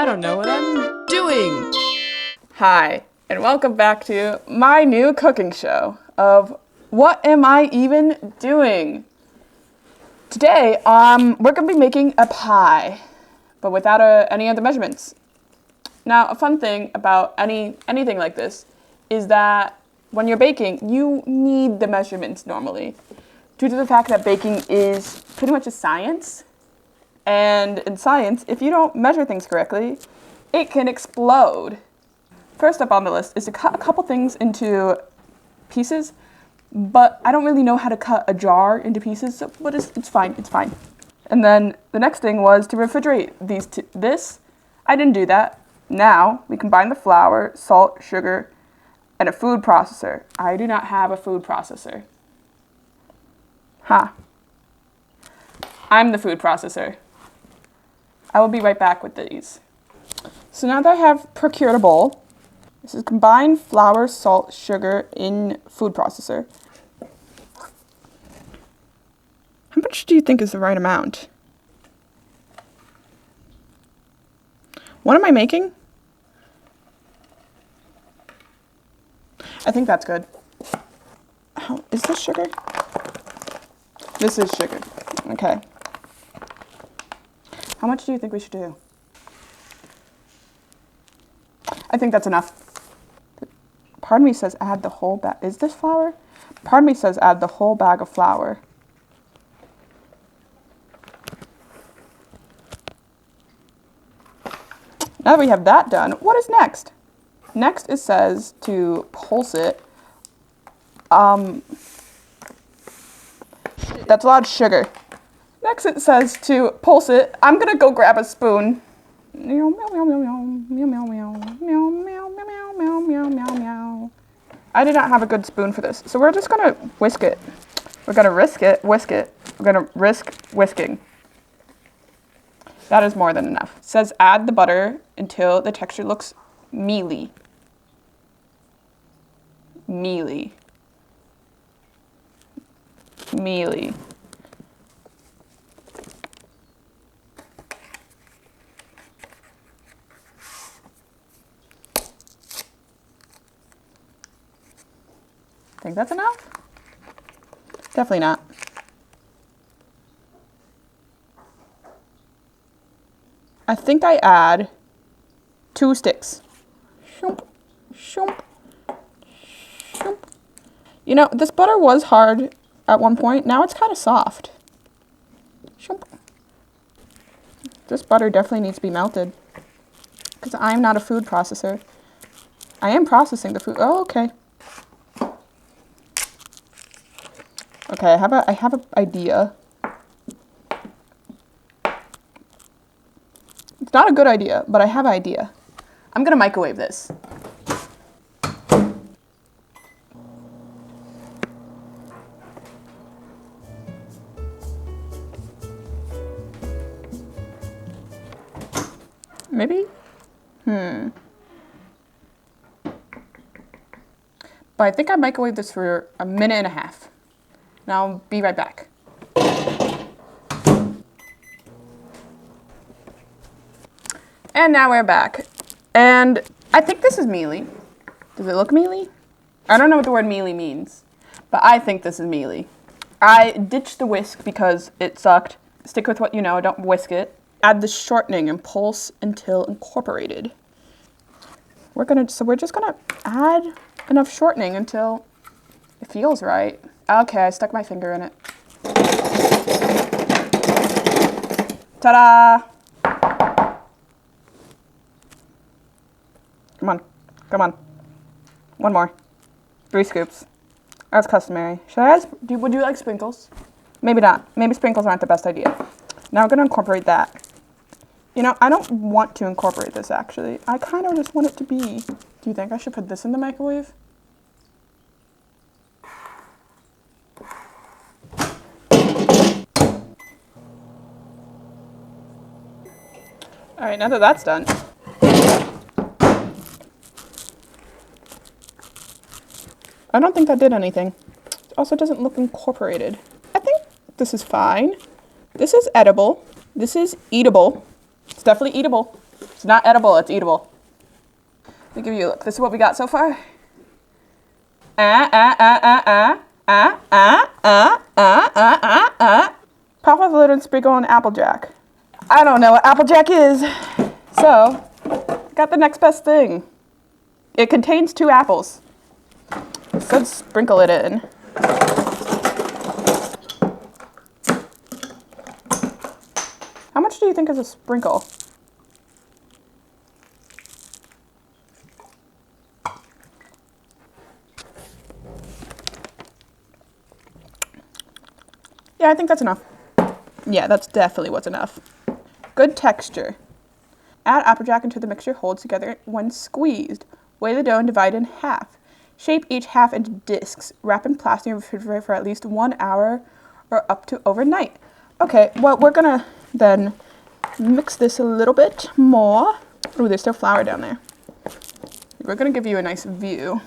I don't know what I'm doing. Hi, and welcome back to my new cooking show of What Am I Even Doing? Today, we're going to be making a pie, but without any other measurements. Now, a fun thing about anything like this is that when you're baking, you need the measurements normally, due to the fact that baking is pretty much a science. And in science, if you don't measure things correctly, it can explode. First up on the list is to cut a couple things into pieces, but I don't really know how to cut a jar into pieces, but it's fine, it's fine. And then the next thing was to refrigerate this. I didn't do that. Now we combine the flour, salt, sugar, and a food processor. I do not have a food processor. I'm the food processor. I will be right back with these. So now that I have procured a bowl, this is combined flour, salt, sugar in food processor. How much do you think is the right amount? What am I making? I think that's good. Oh, is this sugar? This is sugar. Okay. How much do you think we should do? I think that's enough. Part of me says add the whole bag. Is this flour? Part of me says add the whole bag of flour. Now that we have that done, what is next? Next it says to pulse it. That's a lot of sugar. Next it says to pulse it. I'm gonna go grab a spoon. Meow, meow, meow, meow, meow, meow, meow, meow, meow, meow, meow, meow, meow, meow. I did not have a good spoon for this, so we're just gonna whisk it. We're gonna whisk it. We're gonna risk whisking. That is more than enough. It says add the butter until the texture looks mealy. Mealy. Mealy. Think that's enough? Definitely not. I think I add 2 sticks. Shoomp, shoomp, shoomp. You know, this butter was hard at one point. Now it's kind of soft. Shoomp. This butter definitely needs to be melted, because I'm not a food processor. I am processing the food. Oh, okay. Okay, I have an idea. It's not a good idea, but I have an idea. I'm gonna microwave this. Maybe? But I think I microwaved this for a minute and a half. Now I'll be right back. And now we're back. And I think this is mealy. Does it look mealy? I don't know what the word mealy means, but I think this is mealy. I ditched the whisk because it sucked. Stick with what you know, don't whisk it. Add the shortening and pulse until incorporated. We're just gonna add enough shortening until it feels right. Okay, I stuck my finger in it. Ta-da! Come on, come on. One more. 3 scoops. As customary. Would you like sprinkles? Maybe not. Maybe sprinkles aren't the best idea. Now I'm gonna incorporate that. You know, I don't want to incorporate this actually. I kind of just want it to be. Do you think I should put this in the microwave? All right, now that that's done. I don't think that did anything. It also doesn't look incorporated. I think this is fine. This is edible. This is eatable. It's definitely eatable. It's not edible, it's eatable. Let me give you a look. This is what we got so far. Pop off a little and sprinkle on Applejack. I don't know what Applejack is. So, got the next best thing. It contains 2 apples. So sprinkle it in. How much do you think is a sprinkle? Yeah, I think that's enough. Yeah, that's definitely what's enough. Good texture. Add Applejack into the mixture, hold together when squeezed. Weigh the dough and divide in half. Shape each half into discs. Wrap in plastic and refrigerate for at least 1 hour or up to overnight. Okay, well, we're gonna then mix this a little bit more. Ooh, there's still flour down there. We're gonna give you a nice view.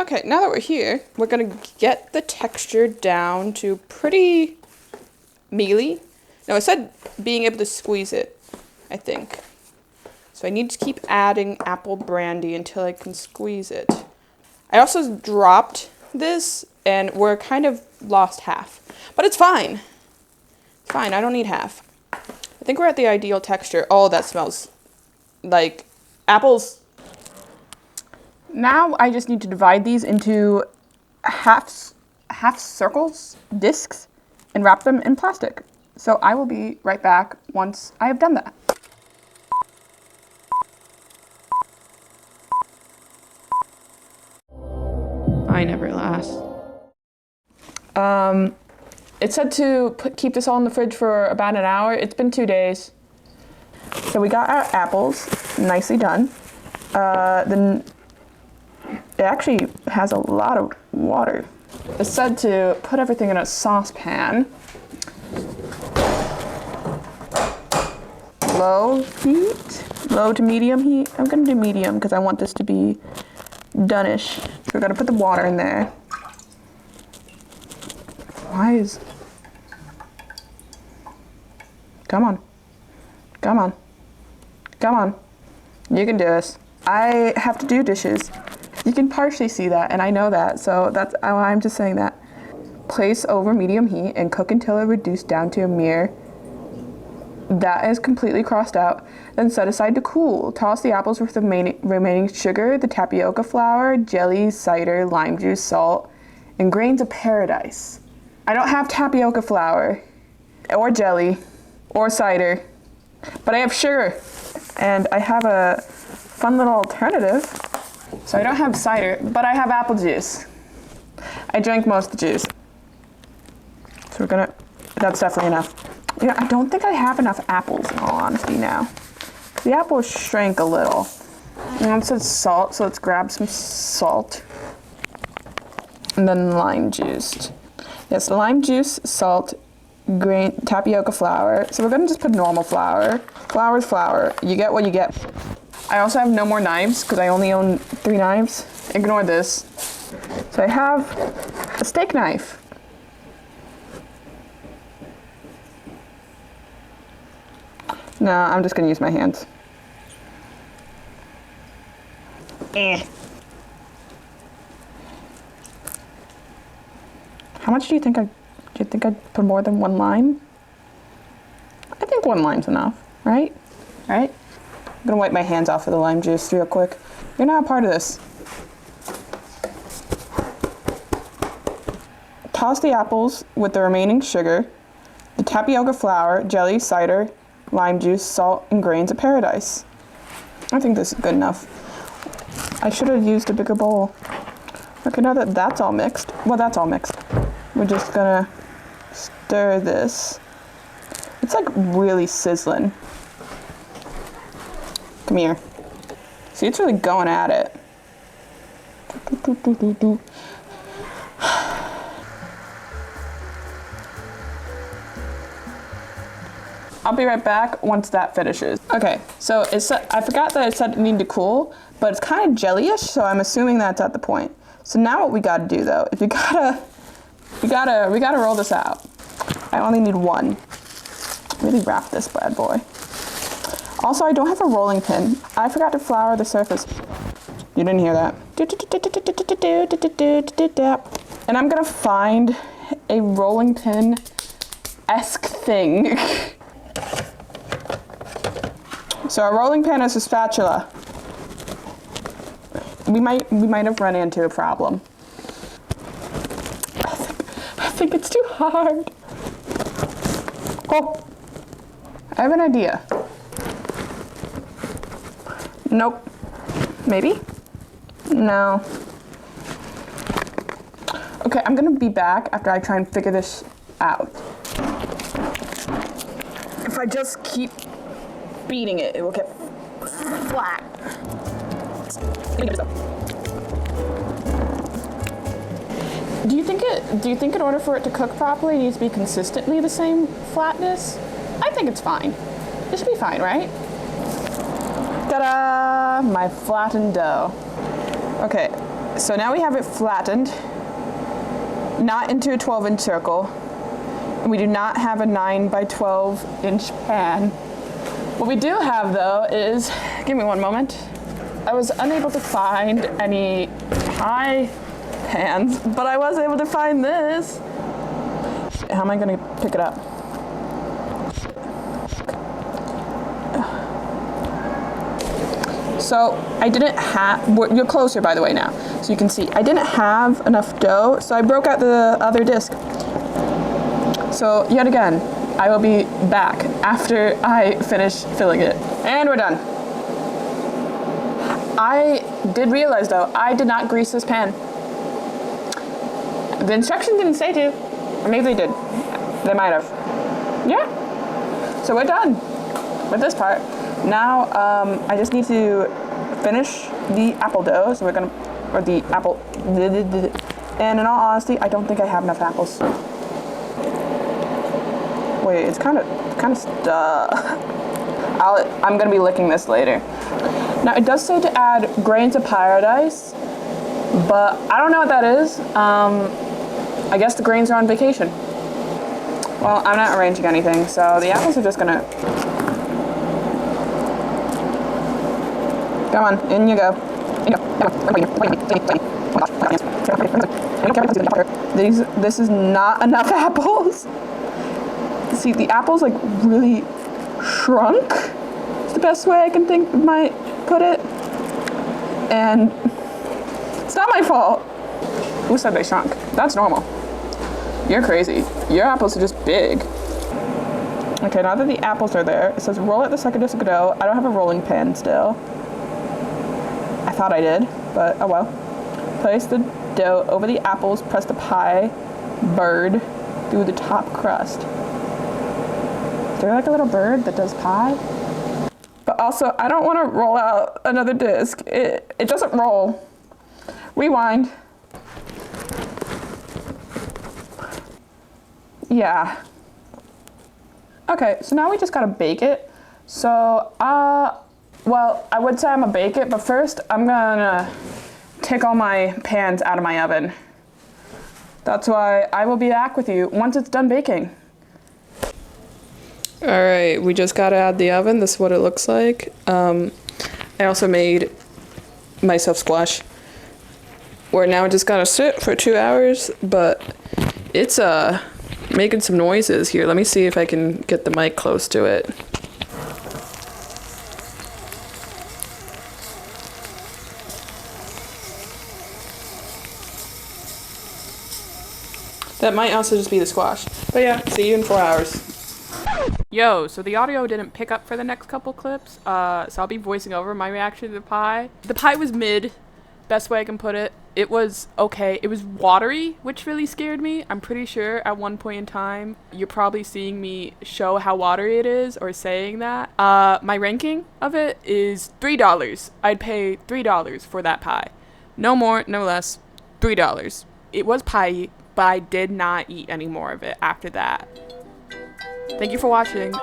Okay, now that we're here, we're gonna get the texture down to pretty mealy. No, I said being able to squeeze it, I think. So I need to keep adding apple brandy until I can squeeze it. I also dropped this and we're kind of lost half, but it's fine. It's fine, I don't need half. I think we're at the ideal texture. Oh, that smells like apples. Now I just need to divide these into half circles, discs, and wrap them in plastic. So I will be right back once I have done that. I never last. It said to keep this all in the fridge for about an hour. It's been 2 days. So we got our apples nicely done. Then it actually has a lot of water. It said to put everything in a saucepan. Low heat, low to medium heat. I'm gonna do medium because I want this to be done-ish. So we're gonna put the water in there. Come on. Come on. Come on. You can do this. I have to do dishes. You can partially see that, and I know that, so that's why I'm just saying that. Place over medium heat and cook until it reduced down to a mere. That is completely crossed out. Then set aside to cool. Toss the apples with the remaining sugar, the tapioca flour, jelly, cider, lime juice, salt, and grains of paradise. I don't have tapioca flour, or jelly, or cider, but I have sugar, and I have a fun little alternative. So I don't have cider, but I have apple juice. I drank most of the juice. So that's definitely enough. Yeah, I don't think I have enough apples, in all honesty, now. The apples shrank a little. And it says salt, so let's grab some salt. And then lime juice. Yes, lime juice, salt, tapioca flour. So we're gonna just put normal flour. Flour is flour. You get what you get. I also have no more knives because I only own 3 knives. Ignore this. So I have a steak knife. No, I'm just gonna use my hands. How much do you think I'd put more than 1 lime? I think 1 lime's enough, right? Right? I'm gonna wipe my hands off with the lime juice real quick. You're not a part of this. Toss the apples with the remaining sugar, the tapioca flour, jelly, cider, lime juice, salt, and grains of paradise. I think this is good enough. I should have used a bigger bowl. Okay, now that that's all mixed, well, that's all mixed. We're just gonna stir this. It's like really sizzling. Come here. See, it's really going at it. I'll be right back once that finishes. Okay, so I forgot that it said it needed to cool, but it's kind of jelly-ish, so I'm assuming that's at the point. So now what we gotta do though is we gotta roll this out. I only need 1. Really wrap this bad boy. Also, I don't have a rolling pin. I forgot to flour the surface. You didn't hear that. And I'm gonna find a rolling pin-esque thing. So a rolling pin is a spatula. We might have run into a problem. I think it's too hard. Oh, I have an idea. Nope. Maybe? No. Okay, I'm gonna be back after I try and figure this out. If I just keep beating it, it will get flat. Do you think in order for it to cook properly, it needs to be consistently the same flatness? I think it's fine. It should be fine, right? Ta-da! My flattened dough. Okay, so now we have it flattened, not into a 12-inch circle. And we do not have a 9 by 12-inch pan. What we do have, though, is, give me one moment. I was unable to find any pie pans, but I was able to find this. How am I gonna pick it up? So I didn't have, you're closer by the way now, so you can see, I didn't have enough dough, so I broke out the other disc. So yet again, I will be back after I finish filling it. And we're done. I did realize though, I did not grease this pan. The instructions didn't say to, or maybe they did. They might have. Yeah. So we're done with this part. Now, I just need to finish the apple dough. So we're gonna, or the apple, and in all honesty, I don't think I have enough apples. Wait, it's kind of stuck. I'm gonna be licking this later. Now it does say to add grains of paradise, but I don't know what that is. I guess the grains are on vacation. Well, I'm not arranging anything, so the apples are just gonna... Come on, in you go. This is not enough apples. See, the apples like really shrunk. It's the best way I can think might put it. And it's not my fault. Who said they shrunk? That's normal. You're crazy. Your apples are just big. Okay, now that the apples are there, it says roll out the second disc of dough. I don't have a rolling pin still. I thought I did, but oh well. Place the dough over the apples, press the pie bird through the top crust. Is there like a little bird that does pie? But also, I don't want to roll out another disc. It doesn't roll. Rewind. Yeah. Okay, so now we just gotta bake it. So, well, I would say I'm gonna bake it, but first I'm gonna take all my pans out of my oven. That's why I will be back with you once it's done baking. All right, we just gotta add the oven. This is what it looks like. I also made myself squash, where now I just gotta sit for 2 hours, but it's making some noises here. Let me see if I can get the mic close to it. That might also just be the squash. But yeah, see you in 4 hours. Yo, so the audio didn't pick up for the next couple clips, so I'll be voicing over my reaction to the pie. The pie was mid, best way I can put it. It was okay. It was watery, which really scared me. I'm pretty sure at one point in time, you're probably seeing me show how watery it is or saying that. My ranking of it is $3. I'd pay $3 for that pie. No more, no less, $3. It was pie, but I did not eat any more of it after that. Thank you for watching.